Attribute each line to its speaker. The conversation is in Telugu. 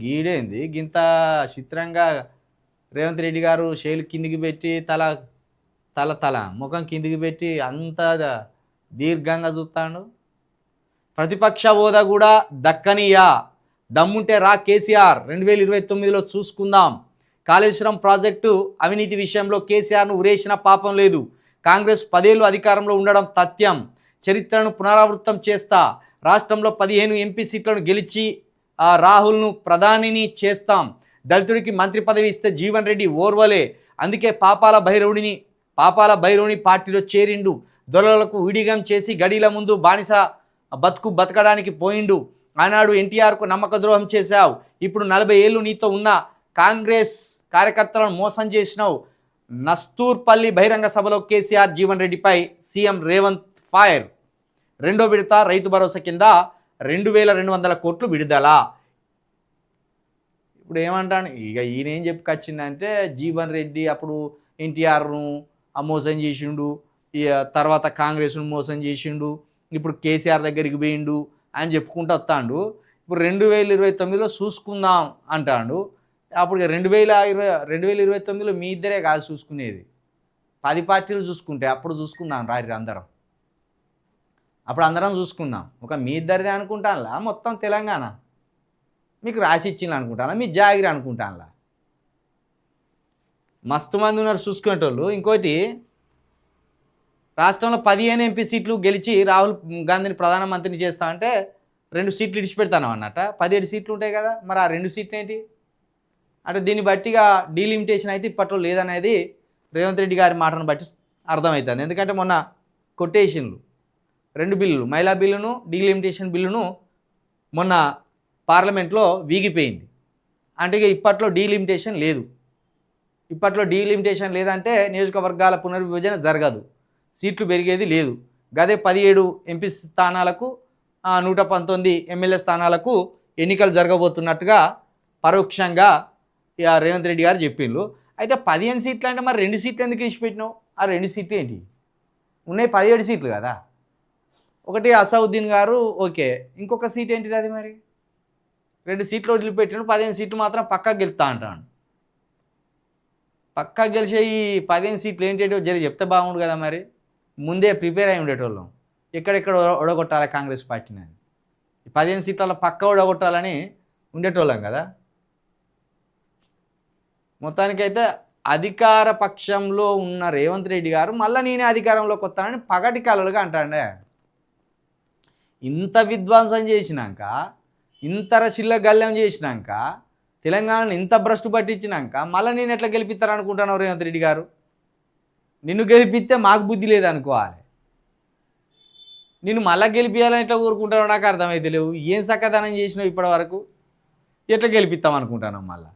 Speaker 1: గీడేంది గింత చిత్రంగా రేవంత్ రెడ్డి గారు షేలు కిందికి పెట్టి తల తల తల ముఖం కిందికి పెట్టి అంత దీర్ఘంగా చూస్తాడు. ప్రతిపక్ష హోదా కూడా దక్కనియా, దమ్ముంటే రా కేసీఆర్, 2029లో చూసుకుందాం. కాళేశ్వరం ప్రాజెక్టు అవినీతి విషయంలో కేసీఆర్ను ఉరేసిన పాపం లేదు. కాంగ్రెస్ 10 ఏళ్ళు అధికారంలో ఉండడం తథ్యం. చరిత్రను పునరావృతం చేస్తా. రాష్ట్రంలో 15 ఎంపీ సీట్లను గెలిచి రాహుల్ను ప్రధానిని చేస్తాం. దళితుడికి మంత్రి పదవి ఇస్తే జీవన్ రెడ్డి ఓర్వలే, అందుకే పాపాల భైరవుని పార్టీలో చేరిండు. దొరలకు విడిగం చేసి గడిల ముందు బానిస బతకడానికి పోయిండు. ఆనాడు ఎన్టీఆర్కు నమ్మక ద్రోహం చేశావు. ఇప్పుడు 40 ఏళ్ళు నీతో ఉన్న కాంగ్రెస్ కార్యకర్తలను మోసం చేసినావు. నస్తూర్పల్లి బహిరంగ సభలో కేసీఆర్ జీవన్ రెడ్డిపై సీఎం రేవంత్ ఫైర్. రెండో విడత రైతు భరోసా కింద 2200 కోట్లు విడుదల. ఇప్పుడు ఏమంటాను, ఇక ఈయన ఏం చెప్పుకొచ్చిందంటే జీవన్ రెడ్డి అప్పుడు ఎన్టీఆర్ను మోసం చేసిండు, తర్వాత కాంగ్రెస్ను మోసం చేసిండు, ఇప్పుడు కేసీఆర్ దగ్గరికి పోయిండు అని చెప్పుకుంటూ వస్తాడు. ఇప్పుడు 2029లో చూసుకుందాం అంటాడు. అప్పుడు 2029లో మీ ఇద్దరే కాదు చూసుకునేది, 10 పార్టీలు చూసుకుంటే అప్పుడు చూసుకుందాం రారి అందరం. అప్పుడు అందరం చూసుకుందాం. ఒక మీ ఇద్దరిదే అనుకుంటానులా మొత్తం తెలంగాణ మీకు రాసి ఇచ్చింది అనుకుంటాను, మీ జాగిరి అనుకుంటానులా. మస్తు మంది ఉన్నారు చూసుకునేటోళ్ళు. ఇంకోటి, రాష్ట్రంలో 15 ఎంపీ సీట్లు గెలిచి రాహుల్ గాంధీని ప్రధానమంత్రిని చేస్తా అంటే 2 సీట్లు ఇడిచిపెడతాను అన్నట్ట. 17 సీట్లు ఉంటాయి కదా, మరి ఆ 2 సీట్లు ఏంటి అంటే దీన్ని బట్టిగా డీలిమిటేషన్ అయితే ఇప్పట్లో లేదనేది రేవంత్ రెడ్డి గారి మాటను బట్టి అర్థమవుతుంది. ఎందుకంటే మొన్న కొటేషన్లు 2 బిల్లులు, మహిళా బిల్లును డీలిమిటేషన్ బిల్లును మొన్న పార్లమెంట్లో వీగిపోయింది. అంటే ఇప్పట్లో డీలిమిటేషన్ లేదు. ఇప్పట్లో డీలిమిటేషన్ లేదంటే నియోజకవర్గాల పునర్విభజన జరగదు, సీట్లు పెరిగేది లేదు. గదే 17 ఎంపీ స్థానాలకు 119 ఎమ్మెల్యే స్థానాలకు ఎన్నికలు జరగబోతున్నట్టుగా పరోక్షంగా రేవంత్ రెడ్డి గారు చెప్పిండ్రు. అయితే 15 సీట్లు అంటే మరి 2 సీట్లు ఎందుకు ఇచ్చిపెట్టినావు? ఆ 2 సీట్లు ఏంటి? ఉన్నాయి 17 సీట్లు కదా. ఒకటి అసౌద్దీన్ గారు ఓకే, ఇంకొక సీట్ ఏంటిది అది? మరి 2 సీట్లు వదిలిపెట్టిన 15 సీట్లు మాత్రం పక్కా గెలుస్తా అంటాను. పక్కా గెలిచే ఈ 15 సీట్లు ఏంటంటే చెప్తే బాగుండు కదా. మరి ముందే ప్రిపేర్ అయి ఉండేటోళ్ళం, ఎక్కడెక్కడ ఓడగొట్టాలి కాంగ్రెస్ పార్టీని అని. 15 సీట్లలో పక్కా ఓడగొట్టాలని ఉండేటోళ్ళం కదా. మొత్తానికైతే అధికార పక్షంలో ఉన్న రేవంత్ రెడ్డి గారు మళ్ళీ నేనే అధికారంలోకి వస్తానని పగటి కలలుగా అంటాండే. ఇంత విధ్వంసం చేసినాక, ఇంత రచిల్ల గల్లం చేసినాక, తెలంగాణను ఇంత భ్రష్టు పట్టించినాక మళ్ళీ నేను ఎట్లా గెలిపిస్తారనుకుంటున్నావు రేవంత్ రెడ్డి గారు? నిన్ను గెలిపిస్తే మాకు బుద్ధి లేదనుకోవాలి, నిన్ను మళ్ళీ గెలిపించాలని ఎట్లా కోరుకుంటానో నాకు అర్థమైతే లేవు. ఏం చక్కదనం చేసినావు ఇప్పటి వరకు, ఎట్లా గెలిపిస్తాం అనుకుంటాను మళ్ళీ?